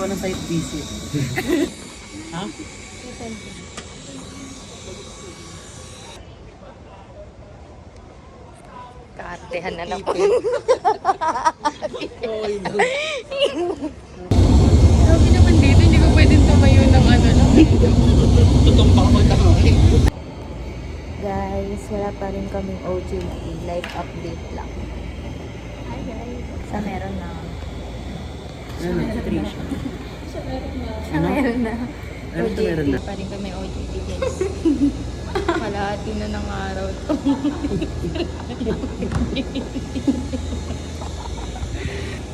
ako ng site visit. Ha? Kaartehan na naman. Grabe naman dito, hindi ko pwedeng tumayo ng ano lang. Tutumba ko tayo. Guys, wala pa rin kaming OJT. Live update lang. Hi guys. Sa meron na. Ano na, Trisha? Sa meron na. Ano sa meron na? Pa rin kami OJT guys. Kalahati na ng araw to.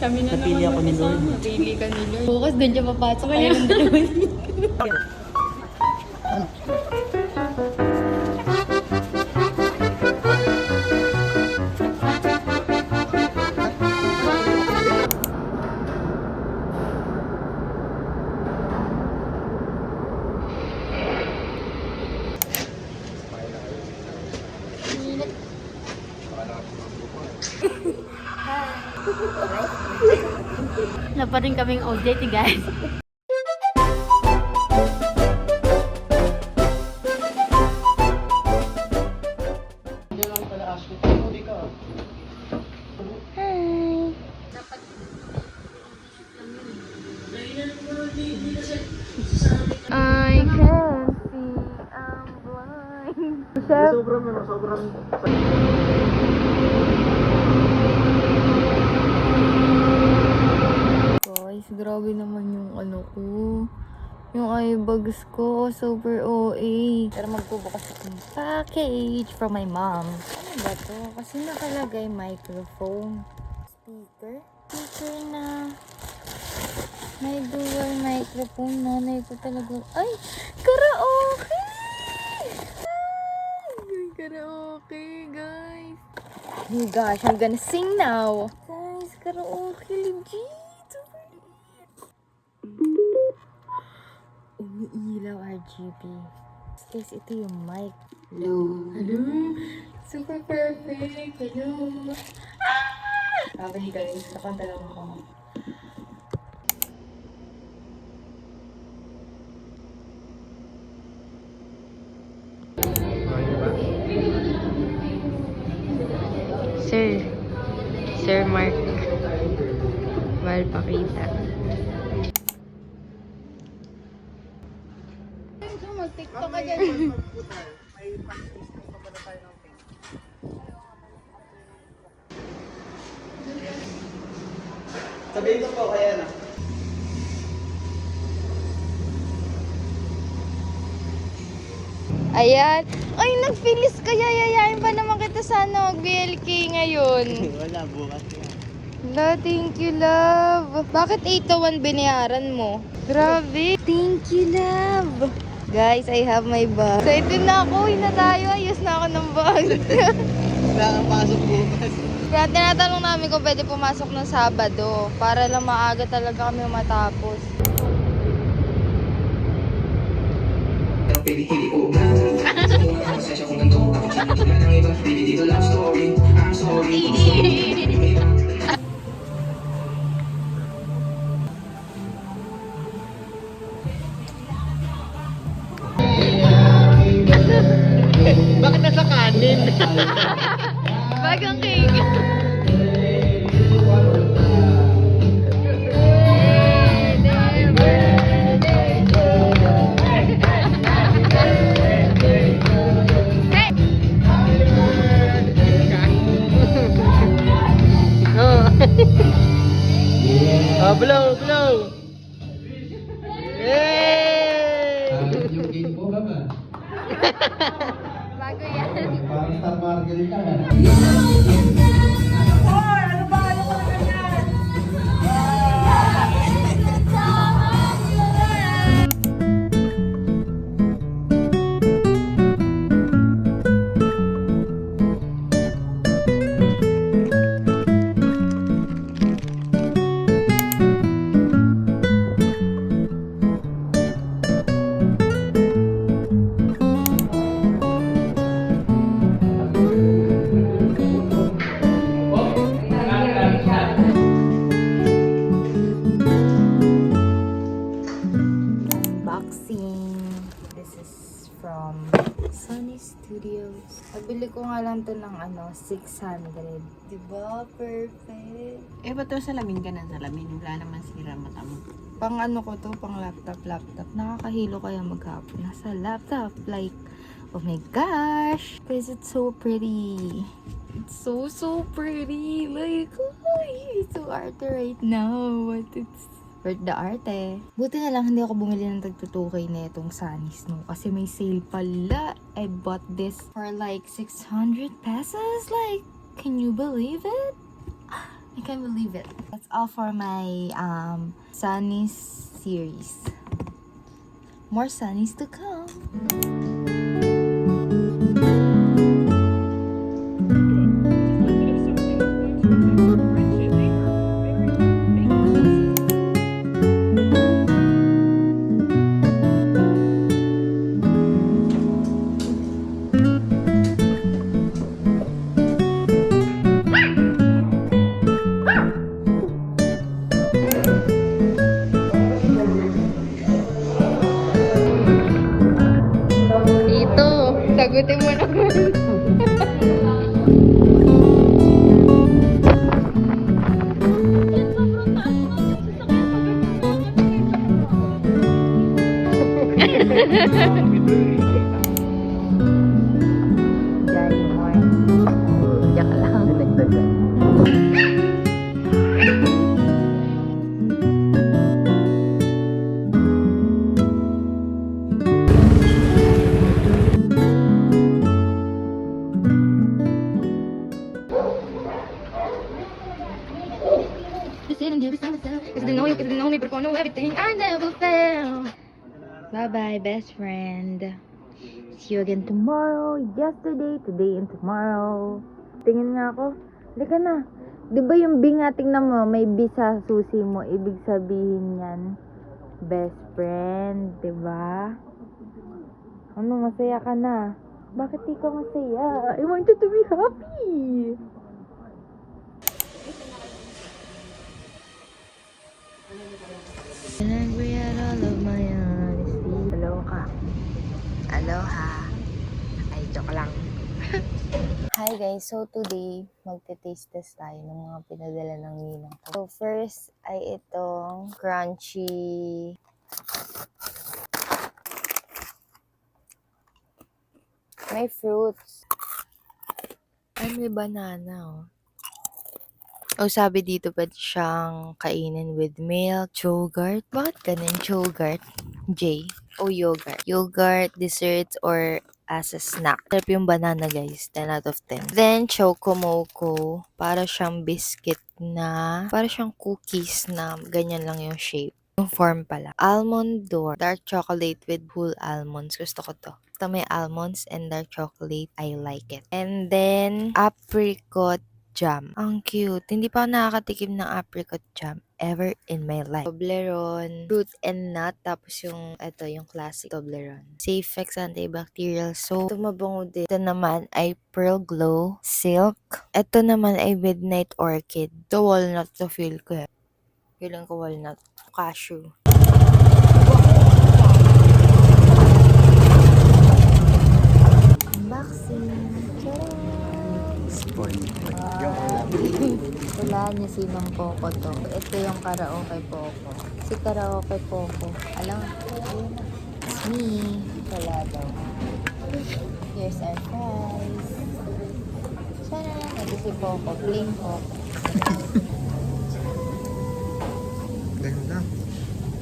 Kami na Napili ako ni Lord. Napili ka ni Lord. Bukas doon siya papasok kayo ng dalawa. Wala pa rin kaming OJT guys. Hindi lang pala ask ko. Huli ka. Hi! I can't see, I'm blind. Sobrang. Guys, grabe naman yung ano ko. Yung eyebags ko, super OA. Pero magbubukas akong package from my mom. Ano ba to? Kasi nakalagay microphone. Speaker na. May dual microphone. Nanay ko talaga. Ay! Karaoke! Ay! Karaoke, guys. Oh my gosh, I'm gonna sing now. Guys, karaoke legit. Umiilaw RGB. Guys, ito yung mic. Hello. Hello. Super perfect. Hello. Ah! Okay guys, nakanta lang ako. Sir Mark. Mahal pakita. Mag-tiktok ka dyan. Sabihin ko po kaya na. Ayan. Ay, nag-finish kaya. Yayain pa naman kita sana mag-BLK ngayon. Wala, bukas yan. La, thank you, love. Bakit 8-1 binayaran mo? Grabe. Thank you, love. Guys, I have my bag. Excited na ako. Uwi na tayo. Ayos na ako ng bag. Nakapasok bukas. Kaya tinatanong namin kung pwede pumasok ng Sabado. Para lang maaga talaga kami matapos. Bakit nasa kanin? Bagang cake. Blow! Yay! Yung game po ba ba? Bago yan. Parang Star Margarita ka. from Sunny Studios. Nabili ko nga lang to ng 600. Diba? Perfect. Eh, ba't salamin ka ng salamin? Wala naman sira mata mo. Pang ko to, pang laptop. Nakakahilo kaya maghapon. Nasa laptop, like, oh my gosh! Because it's so pretty. It's so pretty. Like, it's so arte right now. But it's worth the arte. Buti na lang hindi ako bumili ng tagtutukay na itong Sunny Snow. Kasi may sale pala. I bought this for like 600 pesos. Like, can you believe it? I can't believe it. That's all for my Sunny series. More Sunnies to come. Dito, sagutin mo naman. Jai mo. Diyak lang. Bye-bye, best friend. See you again tomorrow, yesterday, today, and tomorrow. Tingin nga ako. Halika na. Di ba yung B nga, tingnan mo, may B sa susi mo. Ibig sabihin yan, best friend, di ba? Ano, masaya ka na? Bakit di ka masaya? I want you to be happy. And I regret all of my honesty. Aloha. Aloha. Ay, joke lang. Hi guys, so today, magte-taste test tayo ng mga pinadala ng ninang ko. So first ay itong crunchy may fruits. Ay, may banana oh. O sabi dito pwede siyang kainin with milk, yogurt. Bakit ganun? Yogurt? J. O yogurt. Yogurt, desserts, or as a snack. Sarap yung banana guys. 10 out of 10. Then, chocomoco. Para siyang biscuit na, para siyang cookies na ganyan lang yung shape. Yung form pala. Almond door. Dark chocolate with whole almonds. Gusto ko to. Ito may almonds and dark chocolate. I like it. And then, apricot jam. Ang cute. Hindi pa ako nakakatikim ng apricot jam ever in my life. Toblerone, fruit and nut, tapos yung, ito, yung classic Toblerone. Safex antibacterial soap. Ito mabango din. Ito naman ay Pearl Glow Silk. Ito naman ay Midnight Orchid. Ito walnut to feel ko eh. Feeling ko walnut. Cashew. Unboxing. Wala niya sinong Poco to. Ito yung karaoke Poco. Si karaoke Poco. Alam, it's me. Wala daw. Here's our fries. Tara! Ito si Poco. Plain Poco. Ganda.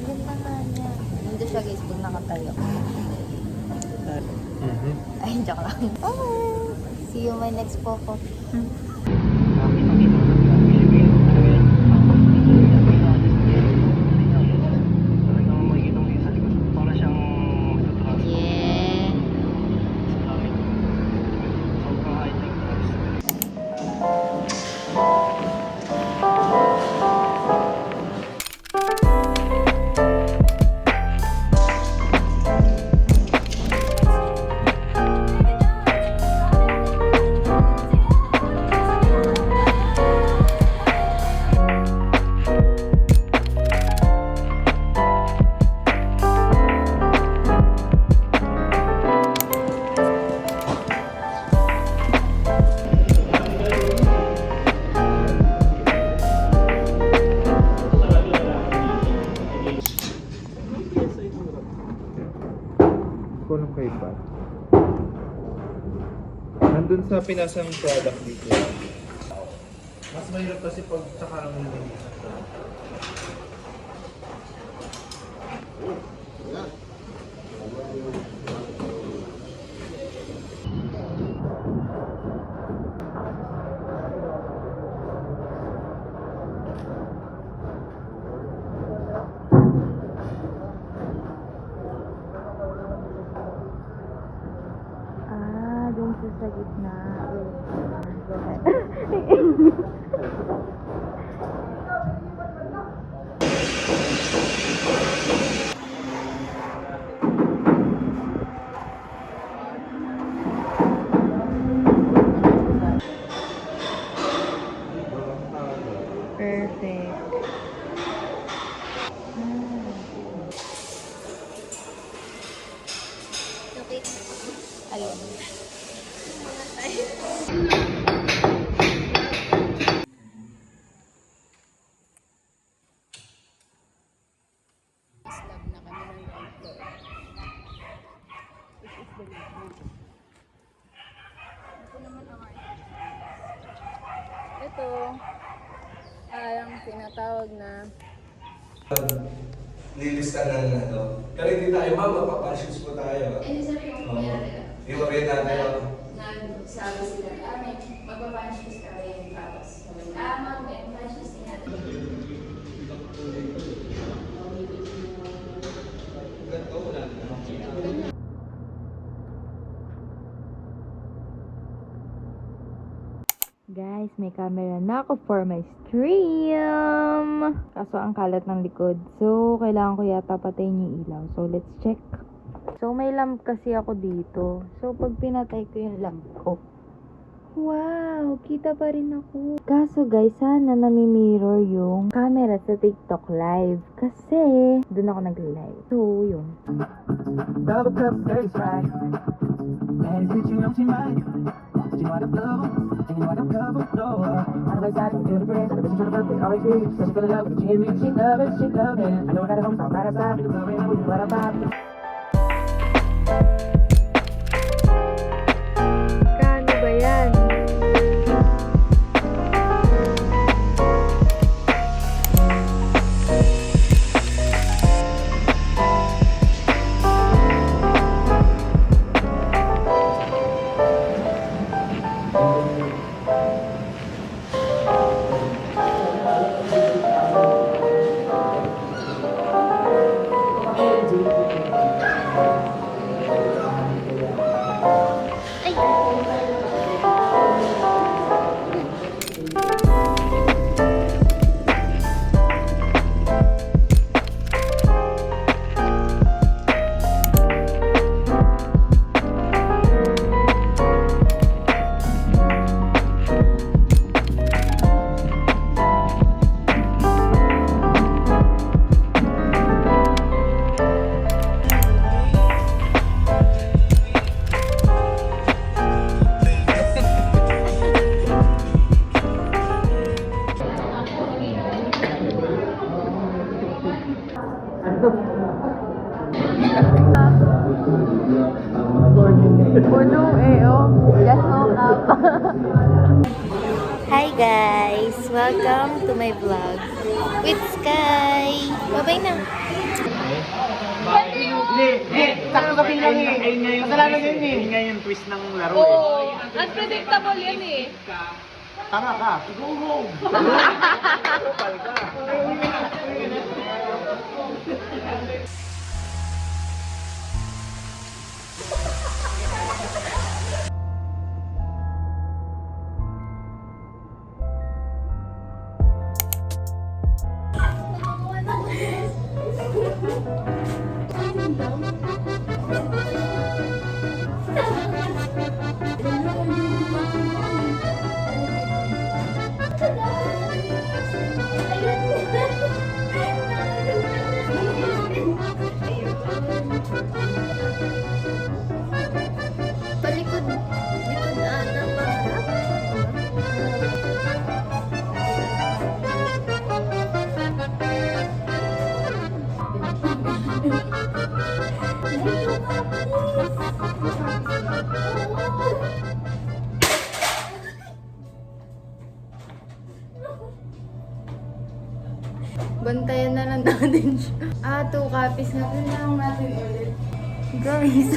Ganda nga niya. Nandito siya guys pag nakatayo. Ay, joke lang. Oh, see you my next Poco. ko nung kay Pat. Nandun sa pinasang product dito. Mas mahirap kasi pag tsaka lang nililisan ko. Dun sa gitna. Perfect. Okay. Ayun. Slab na kami ng ground floor. This is the living. Ito naman ang ito ang tinatawag na Lilista ng ano. Pero hindi tayo, ma'am, magpapashoes po tayo. eh, sabi ko Oo. Yung mabenta tayo. nagsabi sila, may magpapanshes kami tapos may panshes din natin. Guys, may camera na ako for my stream. Kaso ang kalat ng likod. So, kailangan ko yata patayin yung ilaw. So, let's check. So, may lamp kasi ako dito. So, pag pinatay ko yung lamp ko, wow, kita pa rin ako. Kaso guys, sana nami-mirror yung camera sa TikTok live. Kasi, doon ako nag-live. So, yun. Double cup, dirty sprite. And it's bitching on my mind. You know what I'm loving, and you know what I'm covered, no. I'm like that, feel the grace, and the bitch on the birthday, always be. Cause she fell in love with the Jimmy, she love it, she love it. I know I got a home, so I'm right outside, me the club, and I'm with you, what about? Kano ba yan? Puno eh, oh. Just woke up. Hi guys! Welcome to my vlog with Sky! Bye-bye na! Sakto sa bilang eh. Kasalanan yun eh. Ngayon yung twist ng laro Oo. Unpredictable yan eh. Tama ka. Siguro. Ayun. natin siya. 2 copies na. Pinang natin ulit. Guys.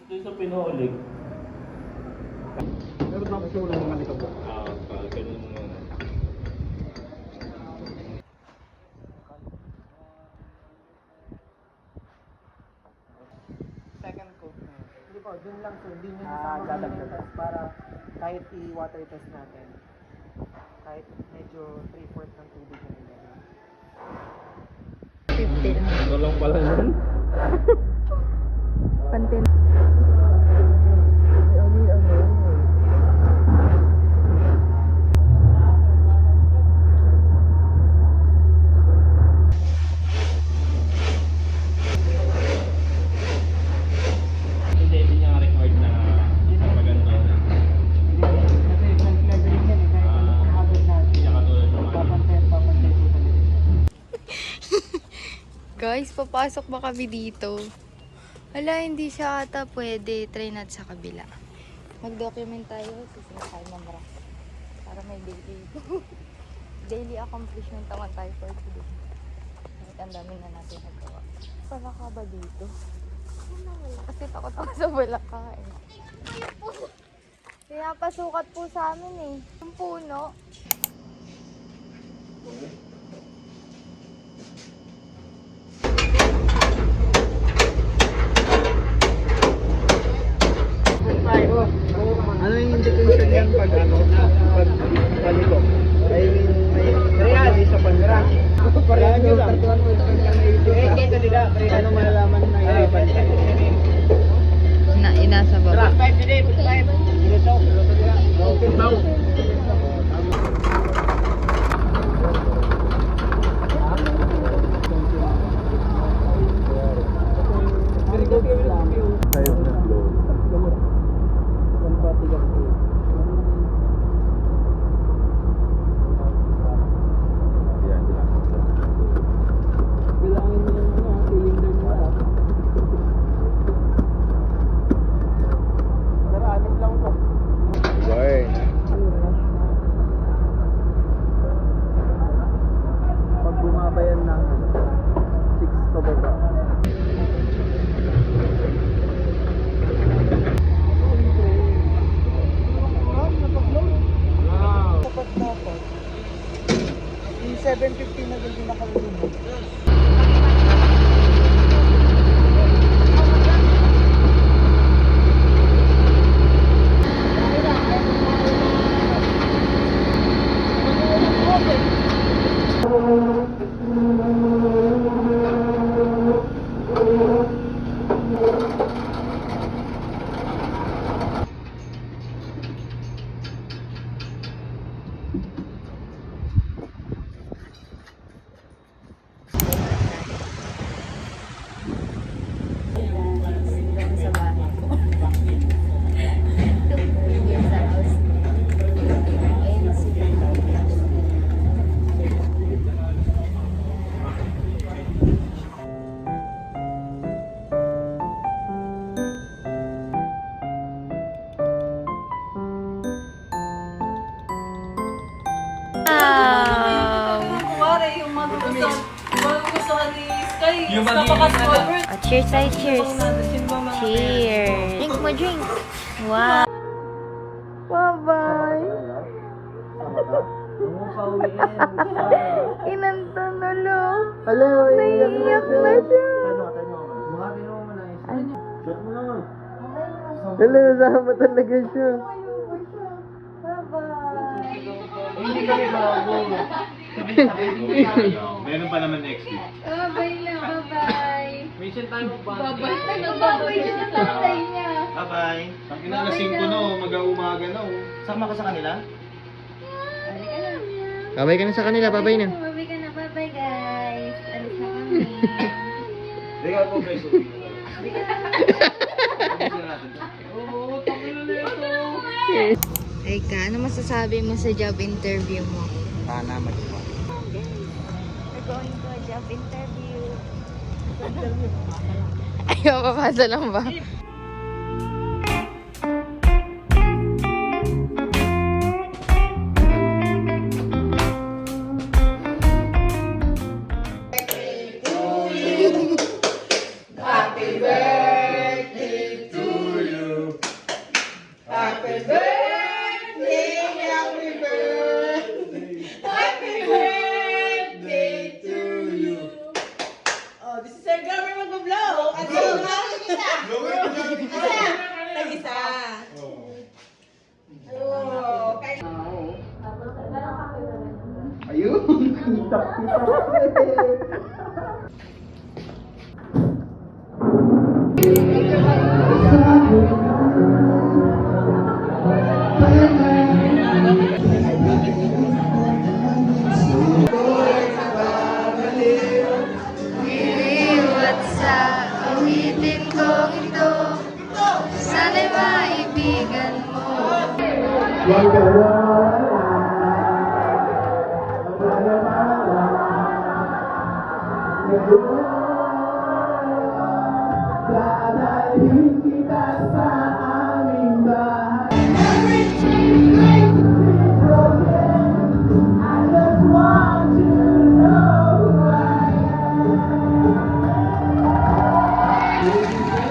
Doon sa pinuulig. Pero tapos wala naman ito po. Ganun muna. Second coat na. Hindi po, dun lang sir. Hindi nyo nasama yung test para kahit i-water test natin. Kahit medyo 3/4 ng tubig na nilagay. 15. Ito lang pala yun. Pantin. Hindi niya record na maganda. Kasi self-leveling yan eh. Kahit ano pang habit natin. Hindi katulad ng mga Papantay po talaga. Guys, papasok ba kami dito? Hala, hindi siya ata pwede. Try natin sa kabila. Mag-document tayo. Susunod tayo ng bra. Para may daily. Daily accomplishment naman tayo for today. Kahit ang dami na natin nagawa. Wala ka ba dito? Kasi takot ako sa balaka eh. Kaya pasukat po sa amin eh. Yung puno. Ano yung indication yan pag ano? Pag paliko? I mean, may real sa panira. Parang nyo lang. Ano malalaman na yung pantay? Inasa baba. Five na flow. Yan lang. Bilangin mo yung cylinder nila. Pero anim lang po. Burn. Pag bumaba yan ng 6 pababa. Dapat. Yung 750 na ganda nakalulunod. Sa bahay ko. Yung sa house. Ayun sila. Kumari, yung magugustuhan ni Sky, napaka-small. Cheers tayo, cheers. Cheers. Cheers. Drink mo, drink. Wow. Bye-bye. Inanta na lang. Hello, Naiiyak na siya. Hello, nasama talaga siya. Bye-bye. Hindi kami bago. Meron pa naman next week. Bye-bye na, bye-bye. Mission time mo ba? Nag-bye siya sa tatay niya. Bye-bye. Ang inalasing ko no, mag-aumaga na oh. Sama ka sa kanila? Halika na. Babay ka na sa kanila, babay na. Bye-bye ka na, bye-bye guys. Alis na kami. Teka po guys. Oo, takilo na ito. Teka, ano masasabi mo sa job interview mo? Sana magpa. We're going to a job interview. Ayaw, papasa lang ba? Yun, kita-kita. Iliwat sa awitin kong ito, sana'y maibigan mo. Huwag ka na dadalhin kita sa aming bahay. I just want to know who I am.